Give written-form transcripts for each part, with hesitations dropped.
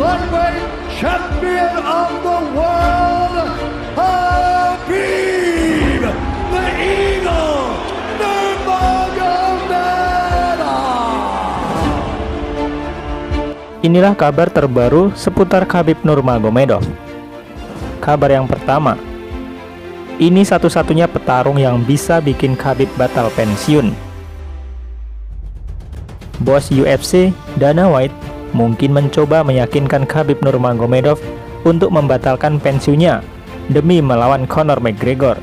Flyweight Champion of the World, Khabib the Eagle Nurmagomedov. Inilah kabar terbaru seputar Khabib Nurmagomedov. Kabar yang pertama, ini satu-satunya petarung yang bisa bikin Khabib batal pensiun. Bos UFC, Dana White, mungkin mencoba meyakinkan Khabib Nurmagomedov untuk membatalkan pensiunnya demi melawan Conor McGregor.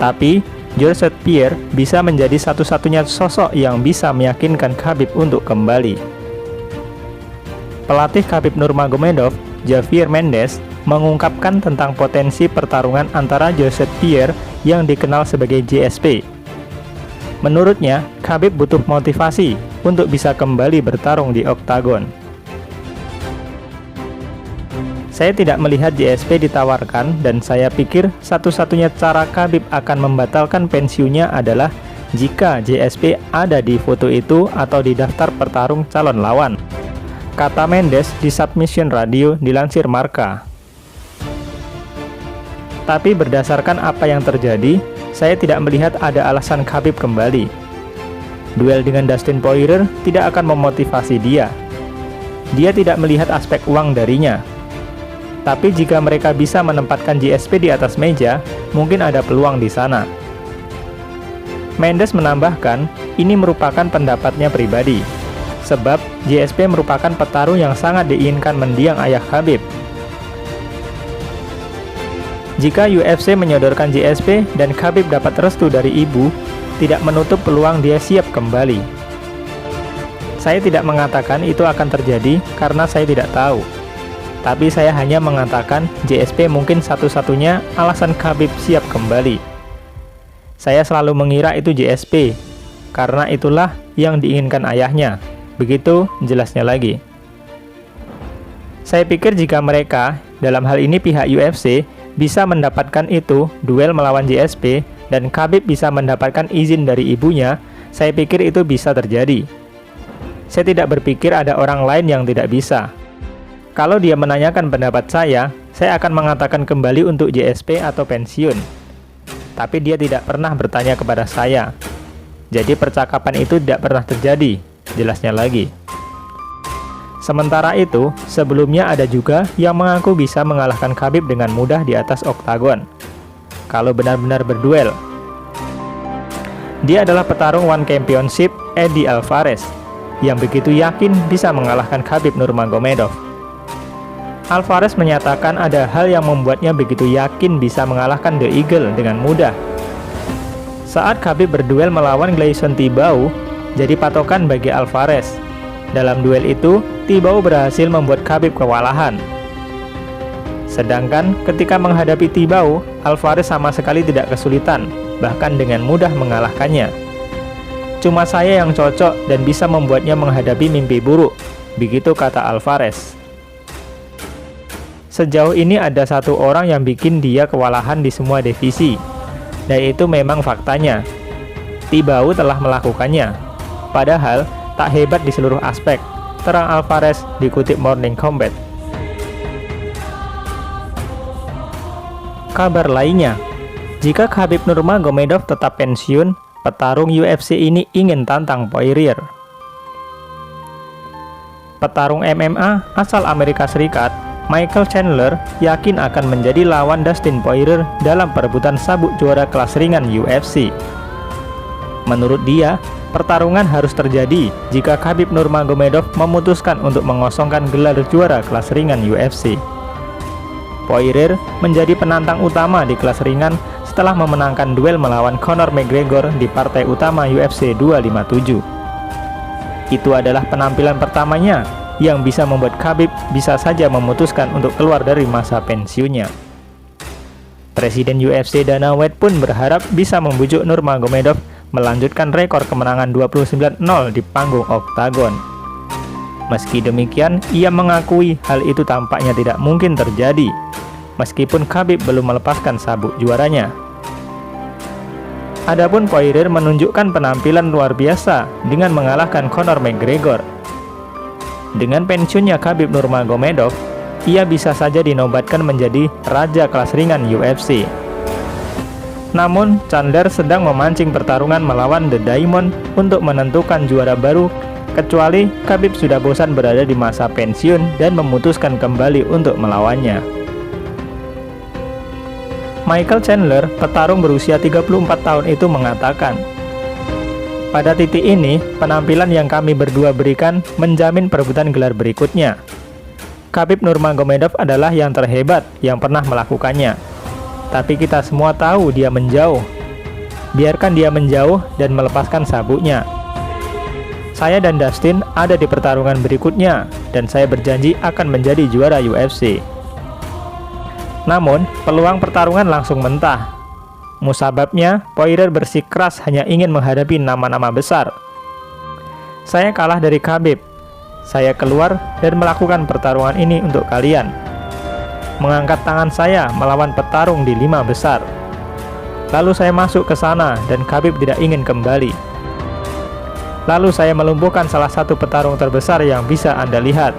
Tapi, Georges St. Pierre bisa menjadi satu-satunya sosok yang bisa meyakinkan Khabib untuk kembali. Pelatih Khabib Nurmagomedov, Javier Mendez, mengungkapkan tentang potensi pertarungan antara Georges St. Pierre yang dikenal sebagai GSP. Menurutnya, Khabib butuh motivasi untuk bisa kembali bertarung di oktagon. Saya tidak melihat GSP ditawarkan dan saya pikir satu-satunya cara Khabib akan membatalkan pensiunnya adalah jika GSP ada di foto itu atau di daftar pertarung calon lawan, kata Mendes di Submission Radio dilansir Marca. Tapi berdasarkan apa yang terjadi, saya tidak melihat ada alasan Khabib kembali. Duel dengan Dustin Poirier tidak akan memotivasi dia. Dia tidak melihat aspek uang darinya. Tapi jika mereka bisa menempatkan GSP di atas meja, mungkin ada peluang di sana. Mendes menambahkan, ini merupakan pendapatnya pribadi. Sebab GSP merupakan petarung yang sangat diinginkan mendiang ayah Khabib. Jika UFC menyodorkan GSP dan Khabib dapat restu dari ibu, tidak menutup peluang dia siap kembali. Saya tidak mengatakan itu akan terjadi karena saya tidak tahu. Tapi saya hanya mengatakan GSP mungkin satu-satunya alasan Khabib siap kembali. Saya selalu mengira itu GSP, karena itulah yang diinginkan ayahnya. Begitu jelasnya lagi. Saya pikir jika mereka, dalam hal ini pihak UFC, bisa mendapatkan itu, duel melawan GSP, dan Khabib bisa mendapatkan izin dari ibunya, saya pikir itu bisa terjadi. Saya tidak berpikir ada orang lain yang tidak bisa. Kalau dia menanyakan pendapat saya akan mengatakan kembali untuk GSP atau pensiun. Tapi dia tidak pernah bertanya kepada saya. Jadi percakapan itu tidak pernah terjadi, jelasnya lagi. Sementara itu, sebelumnya ada juga yang mengaku bisa mengalahkan Khabib dengan mudah di atas oktagon. Kalau benar-benar berduel. Dia adalah petarung One Championship Eddie Alvarez, yang begitu yakin bisa mengalahkan Khabib Nurmagomedov. Alvarez menyatakan ada hal yang membuatnya begitu yakin bisa mengalahkan The Eagle dengan mudah. Saat Khabib berduel melawan Gleison Tibau, jadi patokan bagi Alvarez. Dalam duel itu, Tibau berhasil membuat Khabib kewalahan. Sedangkan ketika menghadapi Tibau, Alvarez sama sekali tidak kesulitan, bahkan dengan mudah mengalahkannya. Cuma saya yang cocok dan bisa membuatnya menghadapi mimpi buruk, begitu kata Alvarez. Sejauh ini ada satu orang yang bikin dia kewalahan di semua divisi, dan itu memang faktanya. Tibau telah melakukannya, padahal tak hebat di seluruh aspek, terang Alvarez dikutip Morning Combat. Kabar lainnya, jika Khabib Nurmagomedov tetap pensiun, petarung UFC ini ingin tantang Poirier. Petarung MMA asal Amerika Serikat, Michael Chandler, yakin akan menjadi lawan Dustin Poirier dalam perebutan sabuk juara kelas ringan UFC. Menurut dia, pertarungan harus terjadi jika Khabib Nurmagomedov memutuskan untuk mengosongkan gelar juara kelas ringan UFC. Poirier menjadi penantang utama di kelas ringan setelah memenangkan duel melawan Conor McGregor di partai utama UFC 257. Itu adalah penampilan pertamanya yang bisa membuat Khabib bisa saja memutuskan untuk keluar dari masa pensiunnya. Presiden UFC Dana White pun berharap bisa membujuk Nurmagomedov melanjutkan rekor kemenangan 29-0 di panggung oktagon. Meski demikian, ia mengakui hal itu tampaknya tidak mungkin terjadi, meskipun Khabib belum melepaskan sabuk juaranya. Adapun Poirier menunjukkan penampilan luar biasa dengan mengalahkan Conor McGregor. Dengan pensiunnya Khabib Nurmagomedov, ia bisa saja dinobatkan menjadi raja kelas ringan UFC. Namun, Chandler sedang memancing pertarungan melawan The Diamond untuk menentukan juara baru, kecuali Khabib sudah bosan berada di masa pensiun dan memutuskan kembali untuk melawannya. Michael Chandler, petarung berusia 34 tahun itu mengatakan, "Pada titik ini, penampilan yang kami berdua berikan menjamin perebutan gelar berikutnya. Khabib Nurmagomedov adalah yang terhebat yang pernah melakukannya. Tapi kita semua tahu dia menjauh. Biarkan dia menjauh dan melepaskan sabuknya. Saya dan Dustin ada di pertarungan berikutnya, dan saya berjanji akan menjadi juara UFC." Namun, peluang pertarungan langsung mentah. Musababnya, Poirier bersikeras hanya ingin menghadapi nama-nama besar. "Saya kalah dari Khabib. Saya keluar dan melakukan pertarungan ini untuk kalian. Mengangkat tangan saya melawan petarung di 5 besar. Lalu saya masuk ke sana dan Khabib tidak ingin kembali. Lalu saya melumpuhkan salah satu petarung terbesar yang bisa Anda lihat."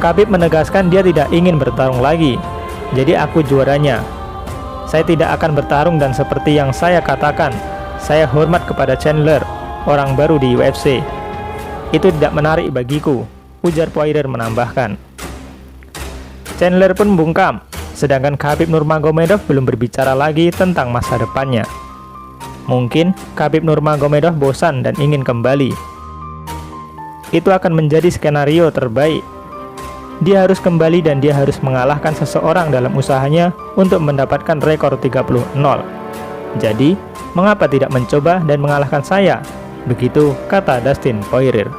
Khabib menegaskan dia tidak ingin bertarung lagi. "Jadi aku juaranya. Saya tidak akan bertarung dan seperti yang saya katakan, saya hormat kepada Chandler, orang baru di UFC. Itu tidak menarik bagiku," ujar Poirier menambahkan. Chandler pun bungkam, sedangkan Khabib Nurmagomedov belum berbicara lagi tentang masa depannya. Mungkin Khabib Nurmagomedov bosan dan ingin kembali. Itu akan menjadi skenario terbaik. Dia harus kembali dan dia harus mengalahkan seseorang dalam usahanya untuk mendapatkan rekor 30-0. Jadi, mengapa tidak mencoba dan mengalahkan saya? Begitu kata Dustin Poirier.